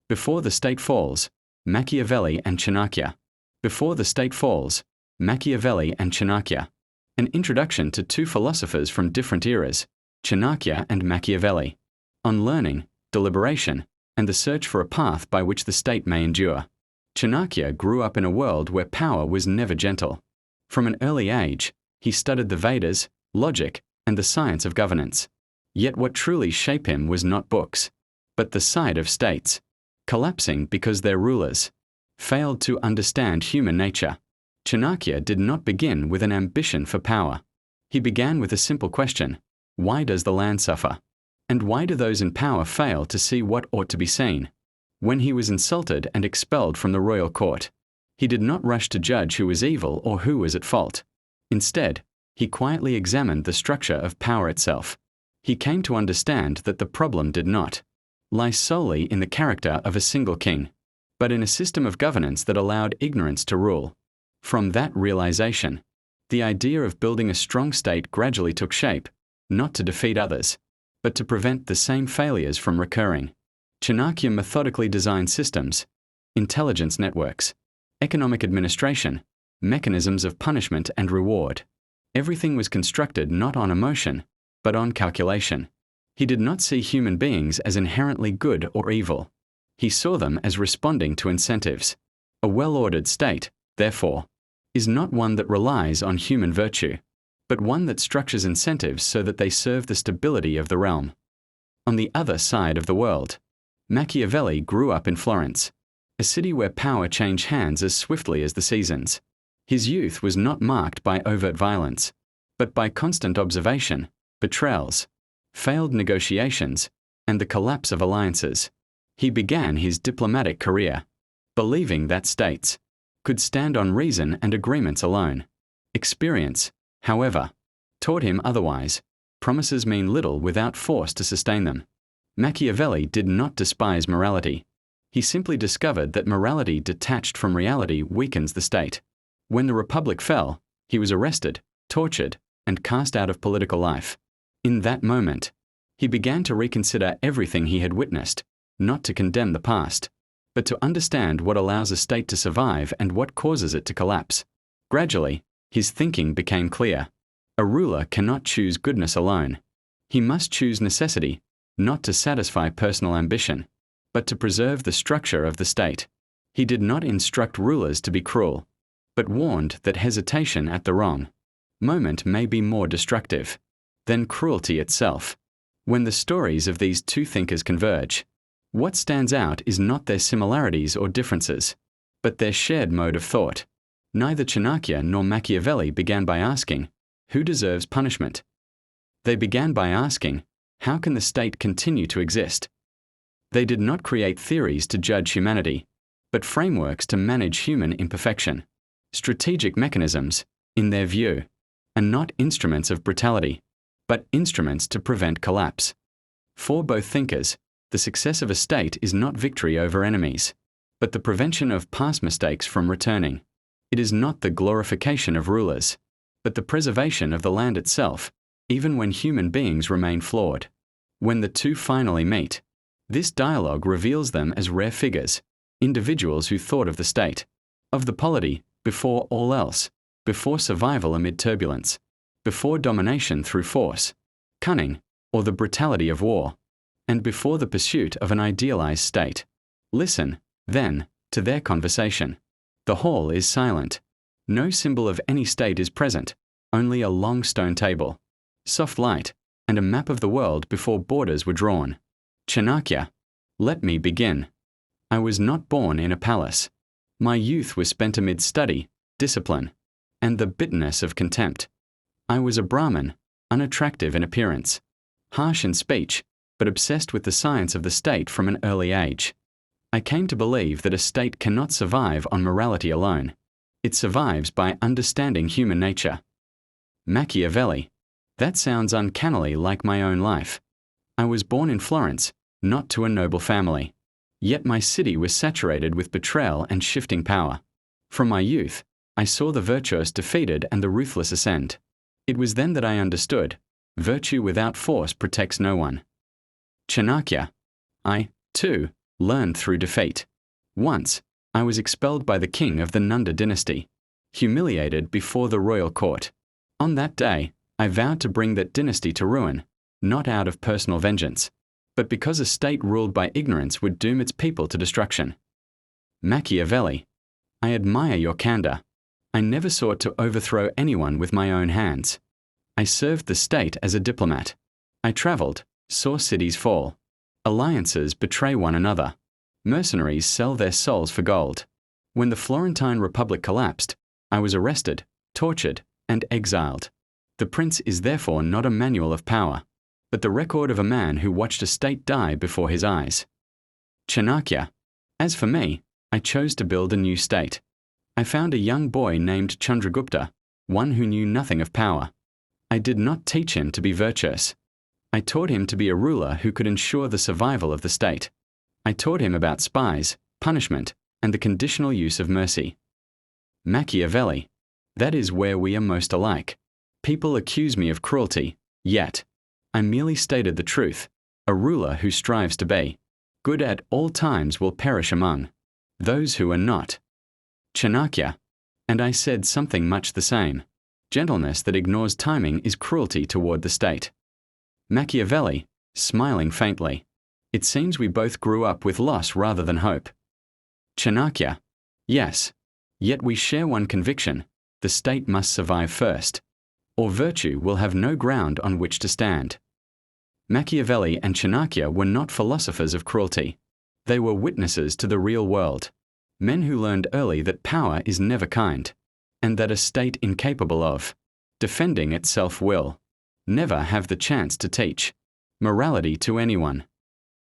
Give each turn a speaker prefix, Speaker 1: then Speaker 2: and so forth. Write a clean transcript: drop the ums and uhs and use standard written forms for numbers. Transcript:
Speaker 1: Before the State Falls, Machiavelli and Chanakya. Before the State Falls, Machiavelli and Chanakya. An introduction to two philosophers from different eras, Chanakya and Machiavelli. On learning, deliberation, and the search for a path by which the state may endure. Chanakya grew up in a world where power was never gentle. From an early age, he studied the Vedas, logic, and the science of governance. Yet what truly shaped him was not books, but the sight of states, collapsing because their rulers failed to understand human nature. Chanakya did not begin with an ambition for power. He began with a simple question: why does the land suffer? And why do those in power fail to see what ought to be seen? When he was insulted and expelled from the royal court, he did not rush to judge who was evil or who was at fault. Instead, he quietly examined the structure of power itself. He came to understand that the problem did not lie solely in the character of a single king, but in a system of governance that allowed ignorance to rule. From that realization, the idea of building a strong state gradually took shape, not to defeat others, but to prevent the same failures from recurring. Chanakya methodically designed systems, intelligence networks, economic administration, mechanisms of punishment and reward. Everything was constructed not on emotion, but on calculation. He did not see human beings as inherently good or evil. He saw them as responding to incentives. A well-ordered state, therefore, is not one that relies on human virtue, but one that structures incentives so that they serve the stability of the realm. On the other side of the world, Machiavelli grew up in Florence, a city where power changed hands as swiftly as the seasons. His youth was not marked by overt violence, but by constant observation, betrayals, failed negotiations, and the collapse of alliances. He began his diplomatic career, believing that states could stand on reason and agreements alone. Experience, however, taught him otherwise. Promises mean little without force to sustain them. Machiavelli did not despise morality. He simply discovered that morality detached from reality weakens the state. When the Republic fell, he was arrested, tortured, and cast out of political life. In that moment, he began to reconsider everything he had witnessed, not to condemn the past, but to understand what allows a state to survive and what causes it to collapse. Gradually, his thinking became clear. A ruler cannot choose goodness alone. He must choose necessity, not to satisfy personal ambition, but to preserve the structure of the state. He did not instruct rulers to be cruel, but warned that hesitation at the wrong moment may be more destructive than cruelty itself. When the stories of these two thinkers converge, what stands out is not their similarities or differences, but their shared mode of thought. Neither Chanakya nor Machiavelli began by asking, who deserves punishment? They began by asking, how can the state continue to exist? They did not create theories to judge humanity, but frameworks to manage human imperfection. Strategic mechanisms, in their view, are not instruments of brutality, but instruments to prevent collapse. For both thinkers, the success of a state is not victory over enemies, but the prevention of past mistakes from returning. It is not the glorification of rulers, but the preservation of the land itself, even when human beings remain flawed. When the two finally meet, this dialogue reveals them as rare figures, individuals who thought of the state, of the polity, before all else, before survival amid turbulence, before domination through force, cunning, or the brutality of war, and before the pursuit of an idealized state. Listen, then, to their conversation. The hall is silent. No symbol of any state is present, only a long stone table, soft light, and a map of the world before borders were drawn. Chanakya, let me begin. I was not born in a palace. My youth was spent amid study, discipline, and the bitterness of contempt. I was a Brahmin, unattractive in appearance, harsh in speech, but obsessed with the science of the state from an early age. I came to believe that a state cannot survive on morality alone. It survives by understanding human nature. Machiavelli. That sounds uncannily like my own life. I was born in Florence, not to a noble family. Yet my city was saturated with betrayal and shifting power. From my youth, I saw the virtuous defeated and the ruthless ascend. It was then that I understood, virtue without force protects no one. Chanakya. I, too, learned through defeat. Once, I was expelled by the king of the Nanda dynasty, humiliated before the royal court. On that day, I vowed to bring that dynasty to ruin, not out of personal vengeance, but because a state ruled by ignorance would doom its people to destruction. Machiavelli, I admire your candor. I never sought to overthrow anyone with my own hands. I served the state as a diplomat. I traveled, saw cities fall. Alliances betray one another. Mercenaries sell their souls for gold. When the Florentine Republic collapsed, I was arrested, tortured, and exiled. The prince is therefore not a manual of power, but the record of a man who watched a state die before his eyes. Chanakya, as for me, I chose to build a new state. I found a young boy named Chandragupta, one who knew nothing of power. I did not teach him to be virtuous. I taught him to be a ruler who could ensure the survival of the state. I taught him about spies, punishment, and the conditional use of mercy. Machiavelli, that is where we are most alike. People accuse me of cruelty, yet I merely stated the truth. A ruler who strives to be good at all times will perish among those who are not. Chanakya, and I said something much the same. Gentleness that ignores timing is cruelty toward the state. Machiavelli, smiling faintly, it seems we both grew up with loss rather than hope. Chanakya, yes, yet we share one conviction: the state must survive first, or virtue will have no ground on which to stand. Machiavelli and Chanakya were not philosophers of cruelty. They were witnesses to the real world, men who learned early that power is never kind, and that a state incapable of defending itself will never have the chance to teach morality to anyone.